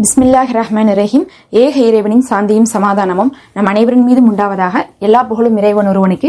பிஸ்மில்லாஹிர் ரஹ்மானிர் ரஹீம். ஏக இறைவனின் சாந்தியும் சமாதானமும் நம் அனைவரின் மீதும் உண்டாவதாக. எல்லா புகழும் இறைவன் ஒருவனுக்கு.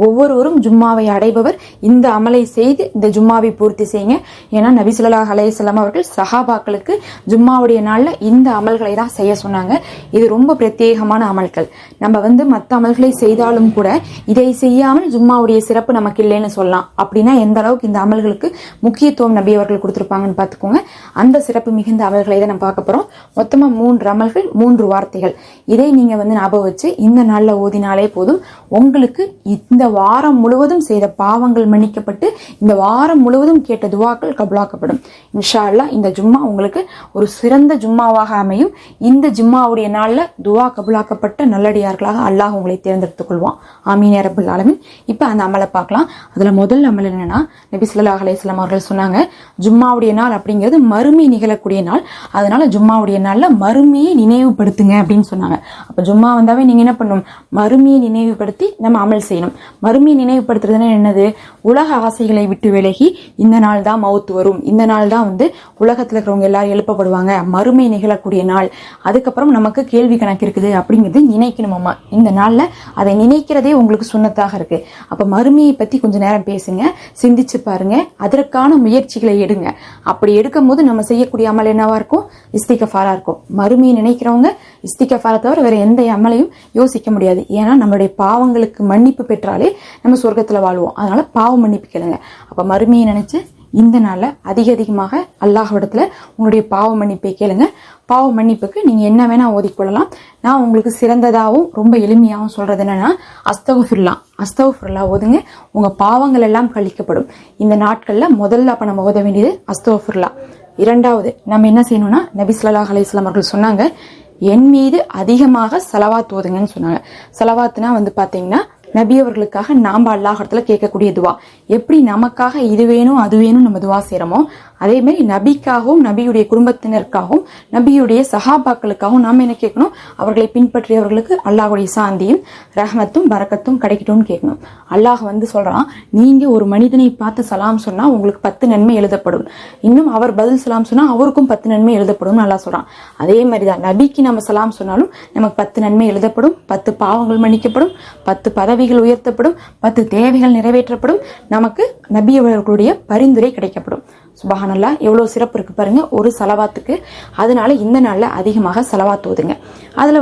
ஒவ்வொருவரும் ஜும்மாவை அடைபவர் இந்த அமலை செய்து இந்த ஜும்மாவை பூர்த்தி செய்யுங்க. ஏன்னா நபி ஸல்லல்லாஹு அலைஹி வஸல்லம் அவர்கள் சஹாபாக்களுக்கு ஜும்மாவுடைய நாள்ல இந்த அமல்களை தான் செய்ய சொன்னாங்க. இது ரொம்ப பிரத்யேகமான அமல்கள். நம்ம மற்ற அமல்களை செய்தாலும் கூட இதை செய்யாமல் ஜும்மாவுடைய சிறப்பு நமக்கு இல்லைன்னு சொல்லலாம். அப்படின்னா எந்த அளவுக்கு இந்த அமல்களுக்கு முக்கியத்துவம் நபி அவர்கள் கொடுத்திருப்பாங்கன்னு பார்த்துக்கோங்க. அந்த சிறப்பு மிகுந்த அமல்களை தான் நம்ம பார்க்க போறோம். மொத்தமா 3 அமல்கள், 3 வார்த்தைகள். இதை நீங்க ஞாபகம் வச்சு இந்த நாள்ல ஓதினாலே போதும். உங்களுக்கு இந்த வாரம் முழுவதும் செய்த பாவங்கள் மன்னிக்கப்பட்டு இந்த வாரம் முழுவதும் கேட்ட துவாக்கள் கபூலாக்கப்படும். இன்ஷா அல்லாஹ் இந்த ஜும்மா உங்களுக்கு ஒரு சிறந்த ஜும்மாவாக அமையும். இந்த ஜும்மாவுடைய நாள்ல துவா கபூலாக்கப்பட்ட நல்லடியார்களாக அல்லாஹ் உங்களை தேர்ந்தெடுத்துக் கொள்வான். ஆமீன் யா ரப்பல் ஆலமீன். இப்ப அந்த அமலை பார்க்கலாம். அதுல முதல் அமல் என்னன்னா, நபி ஸல்லல்லாஹு அலைஹி வஸல்லம் அவர்கள் சொன்னாங்க, ஜும்மாவுடைய நாள் அப்படிங்கிறது மறுமை நிகழக்கூடிய நாள். அதனால ஜும்மாவுடைய நாள்ல மறுமையை நினைவுபடுத்துங்க அப்படின்னு சொன்னாங்க. அப்ப ஜும்மா வந்தாவே நீங்க என்ன பண்ணணும்? மறுமையை நினைவுபடுத்தி நம்ம அமல் செய்யணும். மறுமையை நினைவுபடுத்துறதுன்னா என்னது? உலக ஆசைகளை விட்டு விலகி இந்த நாள் தான் மவுத்து வரும், இந்த நாள் தான் உலகத்துல இருக்கிறவங்க எல்லாரும் எழுப்பப்படுவாங்க, மறுமை நிகழக்கூடிய நாள், அதுக்கப்புறம் நமக்கு கேள்வி கணக்கு இருக்குது அப்படிங்கிறது நினைக்கணுமாமா. இந்த நாள்ல அதை நினைக்கிறதே உங்களுக்கு சுன்னத்தாக இருக்கு. அப்ப மறுமையை பத்தி கொஞ்ச நேரம் பேசுங்க, சிந்திச்சு பாருங்க, அதற்கான முயற்சிகளை எடுங்க. அப்படி எடுக்கும் போது நம்ம செய்யக்கூடிய அமல் என்னவா இருக்கும்? இஸ்திகஃபாரா இருக்கும். மறுமையை நினைக்கிறவங்க இஸ்திகஃபாரை தவிர வேற எந்த அமலையும் யோசிக்க முடியாது. ஏன்னா நம்மளுடைய பாவங்களுக்கு மன்னிப்பு பெற்றாலே நம்ம சொர்க்கத்துல வாழ்வோம். அதனால பாவ மன்னிப்பு கேளுங்க. அப்ப மறுமையை நினைச்சு இந்த நாள்ல அதிகமாக அல்லாஹ்விடத்துல உங்களுடைய பாவ மன்னிப்பை கேளுங்க. பாவ மன்னிப்புக்கு நீங்க என்ன வேணா ஓதிக்கொள்ளலாம். நான் உங்களுக்கு சிறந்ததாகவும் ரொம்ப எளிமையாகவும் சொல்றது என்னன்னா, அஸ்தகுஃபிருல்லா ஓதுங்க. உங்க பாவங்கள் எல்லாம் கழிக்கப்படும். இந்த நாட்கள்ல முதல்ல அப்ப நம்ம ஓத வேண்டியது அஸ்தகுஃபிருல்லா. இரண்டாவது நம்ம என்ன செய்யணும்னா, நபி ஸல்லல்லாஹு அலைஹி வஸல்லம் அவர்கள் சொன்னாங்க, என் மீது அதிகமாக ஸலவாத் ஓதுங்கன்னு சொன்னாங்க. ஸலவாத்னா பாத்தீங்கன்னா நபி அவர்களுக்காக நாம அல்லாஹ்விடத்துல கேட்கக்கூடிய துவா. எப்படி நமக்காக இது வேணும் அது வேணும் நம்ம துவா செய்யறோமோ, அதே மாதிரி நபிக்காகவும் நபியுடைய குடும்பத்தினருக்காகவும் நபியுடைய சஹாபாக்களுக்காகவும் நாம என்ன கேட்கணும்? அவர்களை பின்பற்றியவர்களுக்கு அல்லாஹ்வுடைய சாந்தியும் ரஹ்மத்தும் பரக்கத்தும் கிடைக்கட்டும்னு கேட்கணும். அல்லாஹ் சொல்றான், நீங்க ஒரு மனிதனை பார்த்து சலாம் சொன்னா உங்களுக்கு 10 நன்மை எழுதப்படும். இன்னும் அவர் பதில் சலாம் சொன்னா அவருக்கும் 10 நன்மை எழுதப்படும் அல்லாஹ் சொல்றான். அதே மாதிரிதான் நபிக்கு நம்ம சலாம் சொன்னாலும் நமக்கு 10 நன்மை எழுதப்படும், 10 பாவங்கள் மன்னிக்கப்படும், 10 பதவிகள் உயர்த்தப்படும், 10 தேவைகள் நிறைவேற்றப்படும், நமக்கு நபி அவர்களுடைய பரிந்துரை கிடைக்கப்படும். சுபஹானல்லாஹ், எவ்வளவு சிறப்பு இருக்கு பாருங்க ஒரு ஸலவாத்துக்கு. அதனால இந்த நாள்ல அதிகமாக ஸலவாத் ஓதுங்க. அதுல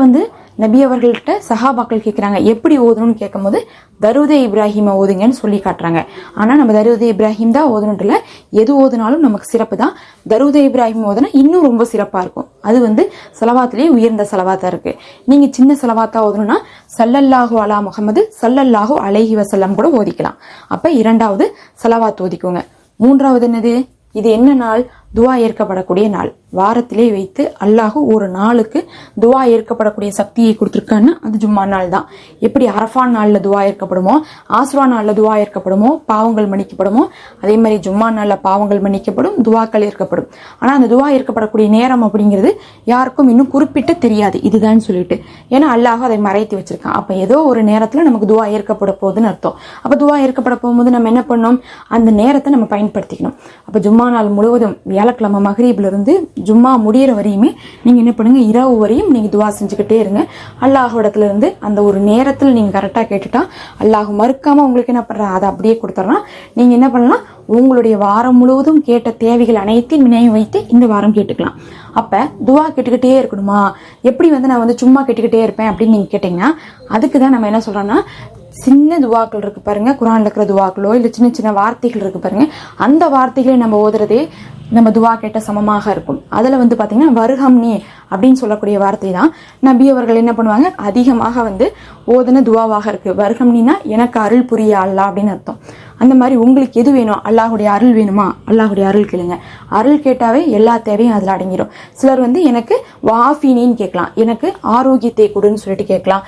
நபி அவர்கள்ட்ட சஹாபாக்கள் கேட்கிறாங்க, எப்படி ஓதணும்னு கேட்கும் போது தரூதே இப்ராஹிம ஓதுங்கன்னு சொல்லி காட்டுறாங்க. ஆனா நம்ம தரூதே இப்ராஹிம் தான் ஓதணும் இல்ல, எது ஓதுனாலும் நமக்கு சிறப்பு தான். தரூதே இப்ராஹிம் ஓதுனா இன்னும் ரொம்ப சிறப்பா இருக்கும். அது ஸலவாத்திலேயே உயர்ந்த ஸலவாத்தா இருக்கு. நீங்க சின்ன ஸலவாத்தா ஓதணும்னா ஸல்லல்லாஹு அலா முஹம்மது ஸல்லல்லாஹு அலைஹி வஸல்லம் கூட ஓதிக்கலாம். அப்ப இரண்டாவது ஸலவாத் ஓதிக்கோங்க. மூன்றாவது என்னது? இது என்ன நாள்? துவா ஏற்கப்படக்கூடிய நாள். வாரத்திலே வைத்து அல்லாஹ் ஒரு நாளுக்கு துவா ஏற்கப்படக்கூடிய சக்தியை கொடுத்திருக்கான்னு அது ஜும்மா நாள் தான். எப்படி அரஃபான் நாள்ல துவா ஏற்கப்படுமோ, ஆசுரா நாள்ல துவா ஏற்கப்படுமோ, பாவங்கள் மன்னிக்கப்படுமோ, அதே மாதிரி ஜும்மா நாள்ல பாவங்கள் மன்னிக்கப்படும், துவாக்கள் ஏற்கப்படும். ஆனா அந்த துவா ஏற்கப்படக்கூடிய நேரம் அப்படிங்கிறது யாருக்கும் இன்னும் குறிப்பிட்டு தெரியாது இதுதான் சொல்லிட்டு. ஏன்னா அல்லாஹ் அதை மறைத்து வச்சிருக்கான். அப்ப ஏதோ ஒரு நேரத்துல நமக்கு துவா ஏற்கப்பட போகுதுன்னு அர்த்தம். அப்ப துவா ஏற்கப்பட போகும்போது நம்ம என்ன பண்ணணும்? அந்த நேரத்தை நம்ம பயன்படுத்திக்கணும். அப்ப ஜும்மா நாள் முழுவதும் வியாழக்கிழமை மகரீப்ல இருந்து ஜும்மா முடியற வரையுமே நீங்க என்ன பண்ணுங்க? இரவு வரையும் நீங்க துவா செஞ்சுக்கிட்டே இருங்க. அல்லாஹ்விடத்துல இருந்து அந்த ஒரு நேரத்துல நீங்க கரெக்டா கேட்டுட்டா அல்லாஹ் மறுக்காம உங்களுக்கு என்ன பண்றா? அதை அப்படியே கொடுத்துறா. நீங்க என்ன பண்ணலாம்? உங்களுடைய வாரம் முழுவதும் கேட்ட தேவைகள் அனைத்தையும் நினைவு வைத்து இந்த வாரம் கேட்டுக்கலாம். அப்ப துவா கேட்டுக்கிட்டே இருக்கணுமா? எப்படி நான் சும்மா கேட்டுக்கிட்டே இருப்பேன் அப்படின்னு நீங்க கேட்டீங்கன்னா, அதுக்குதான் நம்ம என்ன சொல்றோம்னா, சின்ன துவாக்கள் இருக்கு பாருங்க, குர்ஆன்ல இருக்கிற துவாக்களோ இல்ல சின்ன சின்ன வார்த்தைகள் இருக்கு பாருங்க, அந்த வார்த்தைகளை நம்ம ஓதுறதே நம்ம துவா கேட்ட சமமாக இருக்கும். அதுல பாத்தீங்கன்னா வருஹம்னி அப்படின்னு சொல்லக்கூடிய வார்த்தை தான் நபி அவர்கள் என்ன பண்ணுவாங்க? அதிகமாக ஓதுன துவாவாக இருக்கு. வருஹம்னினா எனக்கு அருள் புரிய அல்லாஹ் அப்படின்னு அர்த்தம். அந்த மாதிரி உங்களுக்கு எது வேணும்? அல்லாஹுடைய அருள் வேணுமா? அல்லாஹுடைய அருள் கேளுங்க. அருள் கேட்டாவே எல்லா தேவையும் அதுல அடங்கிடும். சிலர் எனக்கு வாஃபினின்னு கேட்கலாம், எனக்கு ஆரோக்கியத்தை கொடுன்னு சொல்லிட்டு கேட்கலாம்.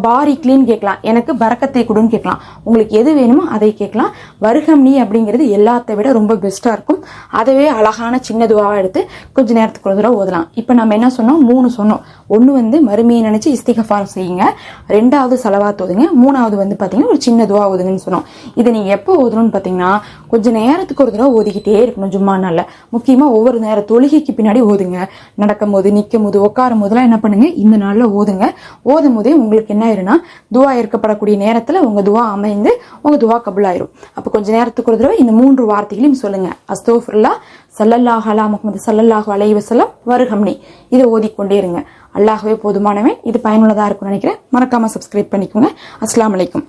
பாரிக்லின்னு கேட்கலாம், எனக்கு பரக்கத்தை கொடுன்னு கேட்கலாம். உங்களுக்கு எது வேணுமோ அதை கேட்கலாம். வருகம்னி அப்படிங்கிறது எல்லாத்தை விட ரொம்ப பெஸ்டா இருக்கும். அதவே அழகான சின்ன துவாவா எடுத்து கொஞ்ச நேரத்துக்கு ஒரு தடவை ஓதலாம். இப்ப நம்ம என்ன சொன்னோம், 3 சொன்னோம். ஒண்ணு வந்து மறுமையை நினைச்சு இஸ்திகஃபார் செய்யுங்க, 2வது ஸலவாத் ஓதுங்க, 3வது வந்து பாத்தீங்கன்னா ஒரு சின்ன துவா ஓதுங்கன்னு சொன்னோம். இதை நீங்க எப்போ ஓதணும்னு பாத்தீங்கன்னா கொஞ்ச நேரத்துக்கு ஒரு தடவை ஓதிக்கிட்டே இருக்கணும். ஜும்மா நாள்ல முக்கியமா ஒவ்வொரு நேரம் தொழுகைக்கு பின்னாடி ஓதுங்க. நடக்கும் போது, நிக்கும் போது, உட்காரும் போதெல்லாம் என்ன பண்ணுங்க, இந்த நாள்ல ஓதுங்க. ஓதும் போதே உங்களுக்கு என்ன ஆயிரும்னா துவா ஏற்கப்படக்கூடிய நேரத்துல உங்க துவா அமைந்து உங்க துவா கபுல் ஆயிரும். அப்ப கொஞ்ச நேரத்துக்கு ஒரு தடவை இந்த 3 வார்த்தைகளையும் சொல்லுங்க. அஸ்தோஃபிருல்லாஹ், ஸல்லல்லாஹு அலா முஹம்மது ஸல்லல்லாஹு அலைஹி வஸல்லம், வருகம்னி. இதை ஓதிக்கொண்டே இருங்க. அல்லாஹ்வே போதுமானவன். இது பயனுள்ளதா இருக்கும்னு நினைக்கிறேன். மறக்காம சப்ஸ்கிரைப் பண்ணிக்கோங்க. அஸ்ஸலாமு அலைக்கும்.